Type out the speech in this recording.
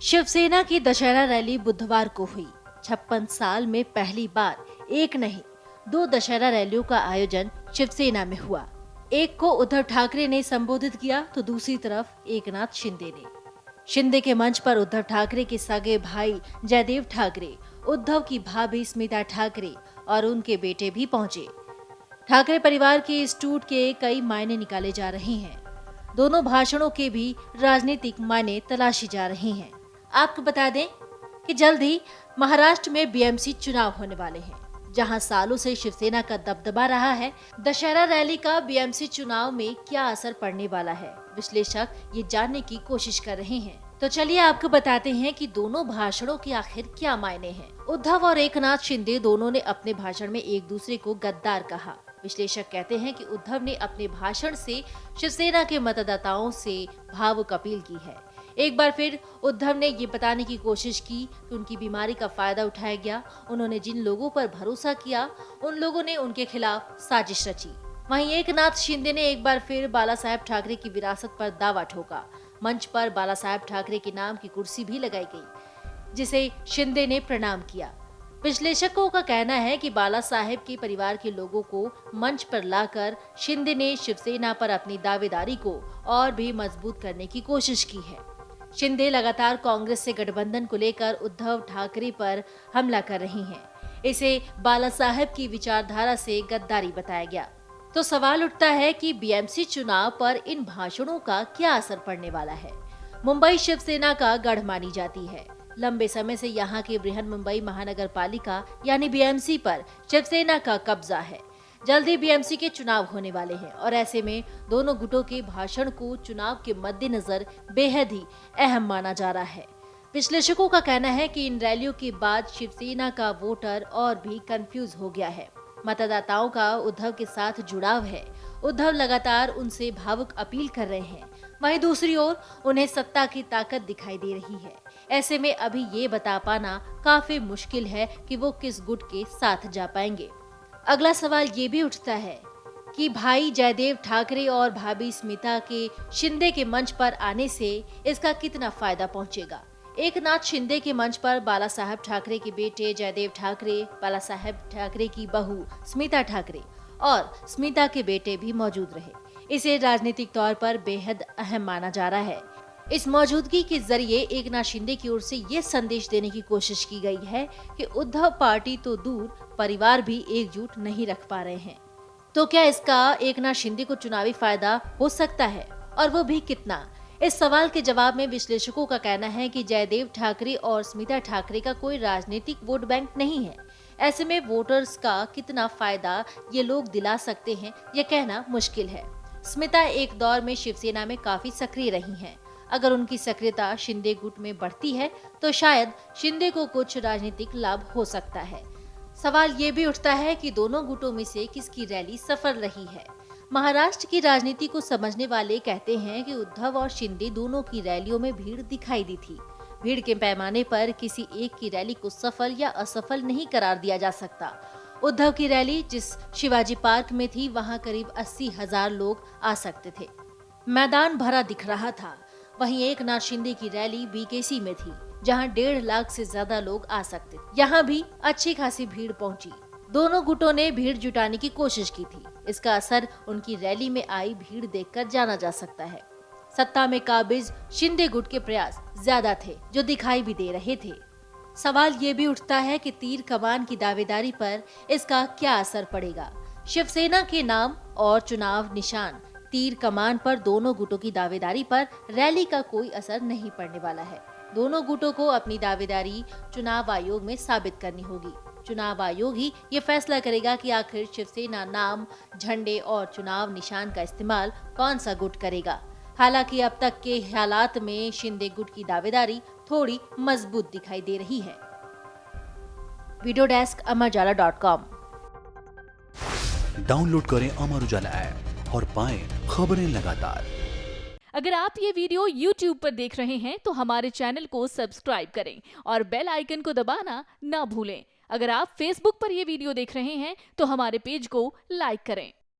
शिवसेना की दशहरा रैली बुधवार को हुई। 56 साल में पहली बार एक नहीं 2 दशहरा रैलियों का आयोजन शिवसेना में हुआ। एक को उद्धव ठाकरे ने संबोधित किया तो दूसरी तरफ एकनाथ शिंदे ने। शिंदे के मंच पर उद्धव ठाकरे के सगे भाई जयदेव ठाकरे, उद्धव की भाभी स्मिता ठाकरे और उनके बेटे भी पहुंचे। ठाकरे परिवार के इस टूट के कई मायने निकाले जा रहे हैं। दोनों भाषणों के भी राजनीतिक मायने तलाशी जा रहे हैं। आपको बता दें कि जल्द ही महाराष्ट्र में बीएमसी चुनाव होने वाले हैं, जहां सालों से शिवसेना का दबदबा रहा है। दशहरा रैली का बीएमसी चुनाव में क्या असर पड़ने वाला है, विश्लेषक ये जानने की कोशिश कर रहे हैं। तो चलिए आपको बताते हैं कि दोनों भाषणों के आखिर क्या मायने हैं। उद्धव और एकनाथ शिंदे दोनों ने अपने भाषण में एक दूसरे को गद्दार कहा। विश्लेषक कहते हैं कि उद्धव ने अपने भाषण से शिवसेना के मतदाताओं से भावुक अपील की है। एक बार फिर उद्धव ने ये बताने की कोशिश की कि उनकी बीमारी का फायदा उठाया गया। उन्होंने जिन लोगों पर भरोसा किया, उन लोगों ने उनके खिलाफ साजिश रची। वहीं एकनाथ शिंदे ने एक बार फिर बाला साहेब ठाकरे की विरासत पर दावा ठोका। मंच पर बाला साहेब ठाकरे के नाम की कुर्सी भी लगाई गई, जिसे शिंदे ने प्रणाम किया। विश्लेषकों का कहना है कि बाला साहेब के परिवार के लोगों को मंच पर लाकर शिंदे ने शिवसेना पर अपनी दावेदारी को और भी मजबूत करने की कोशिश की है। शिंदे लगातार कांग्रेस से गठबंधन को लेकर उद्धव ठाकरे पर हमला कर रही हैं। इसे बाला साहेब की विचारधारा से गद्दारी बताया गया। तो सवाल उठता है कि बीएमसी चुनाव पर इन भाषणों का क्या असर पड़ने वाला है। मुंबई शिवसेना का गढ़ मानी जाती है। लंबे समय से यहाँ के बृहन मुंबई महानगर पालिका यानी बीएमसी पर शिवसेना का कब्जा है। जल्द ही बीएमसी के चुनाव होने वाले हैं और ऐसे में दोनों गुटों के भाषण को चुनाव के मद्देनजर बेहद ही अहम माना जा रहा है। विश्लेषकों का कहना है कि इन रैलियों के बाद शिवसेना का वोटर और भी कंफ्यूज हो गया है। मतदाताओं का उद्धव के साथ जुड़ाव है। उद्धव लगातार उनसे भावुक अपील कर रहे हैं, वहीं दूसरी ओर उन्हें सत्ता की ताकत दिखाई दे रही है। ऐसे में अभी ये बता पाना काफी मुश्किल है कि वो किस गुट के साथ जा पाएंगे। अगला सवाल ये भी उठता है कि भाई जयदेव ठाकरे और भाभी स्मिता के शिंदे के मंच पर आने से इसका कितना फायदा पहुंचेगा। एकनाथ शिंदे के मंच पर बाला साहेब ठाकरे के बेटे जयदेव ठाकरे, बाला साहेब ठाकरे की बहू स्मिता ठाकरे और स्मिता के बेटे भी मौजूद रहे। इसे राजनीतिक तौर पर बेहद अहम माना जा रहा है। इस मौजूदगी के जरिए एकनाथ शिंदे की ओर से ये संदेश देने की कोशिश की गई है कि उद्धव पार्टी तो दूर, परिवार भी एकजुट नहीं रख पा रहे हैं। तो क्या इसका एकनाथ शिंदे को चुनावी फायदा हो सकता है, और वो भी कितना? इस सवाल के जवाब में विश्लेषकों का कहना है कि जयदेव ठाकरे और स्मिता ठाकरे का कोई राजनीतिक वोट बैंक नहीं है। ऐसे में वोटर्स का कितना फायदा ये लोग दिला सकते हैं, ये कहना मुश्किल है। स्मिता एक दौर में शिवसेना में काफी सक्रिय रही हैं। अगर उनकी सक्रियता शिंदे गुट में बढ़ती है तो शायद शिंदे को कुछ राजनीतिक लाभ हो सकता है। सवाल ये भी उठता है कि दोनों गुटों में से किसकी रैली सफल रही है। महाराष्ट्र की राजनीति को समझने वाले कहते हैं कि उद्धव और शिंदे दोनों की रैलियों में भीड़ दिखाई दी थी। भीड़ के पैमाने पर किसी एक की रैली को सफल या असफल नहीं करार दिया जा सकता। उद्धव की रैली जिस शिवाजी पार्क में थी, वहाँ करीब 80,000 लोग आ सकते थे। मैदान भरा दिख रहा था। वहीं एकनाथ शिंदे की रैली बीकेसी में थी, जहां 1.5 लाख से ज्यादा लोग आ सकते थे। यहाँ भी अच्छी खासी भीड़ पहुंची। दोनों गुटों ने भीड़ जुटाने की कोशिश की थी। इसका असर उनकी रैली में आई भीड़ देखकर जाना जा सकता है। सत्ता में काबिज शिंदे गुट के प्रयास ज्यादा थे, जो दिखाई भी दे रहे थे। सवाल ये भी उठता है कि तीर कमान की दावेदारी पर इसका क्या असर पड़ेगा। शिवसेना के नाम और चुनाव निशान तीर कमान पर दोनों गुटों की दावेदारी पर रैली का कोई असर नहीं पड़ने वाला है। दोनों गुटों को अपनी दावेदारी चुनाव आयोग में साबित करनी होगी। चुनाव आयोग ही ये फैसला करेगा कि आखिर शिवसेना नाम, झंडे और चुनाव निशान का इस्तेमाल कौन सा गुट करेगा। हालांकि अब तक के हालात में शिंदे गुट की दावेदारी थोड़ी मजबूत दिखाई दे रही है। Video desk amarujala.com। डाउनलोड करें अमर उजाला ऐप और पाएं खबरें लगातार। अगर आप ये वीडियो YouTube पर देख रहे हैं तो हमारे चैनल को सब्सक्राइब करें और बेल आइकन को दबाना ना भूलें। अगर आप Facebook पर ये वीडियो देख रहे हैं तो हमारे पेज को लाइक करें।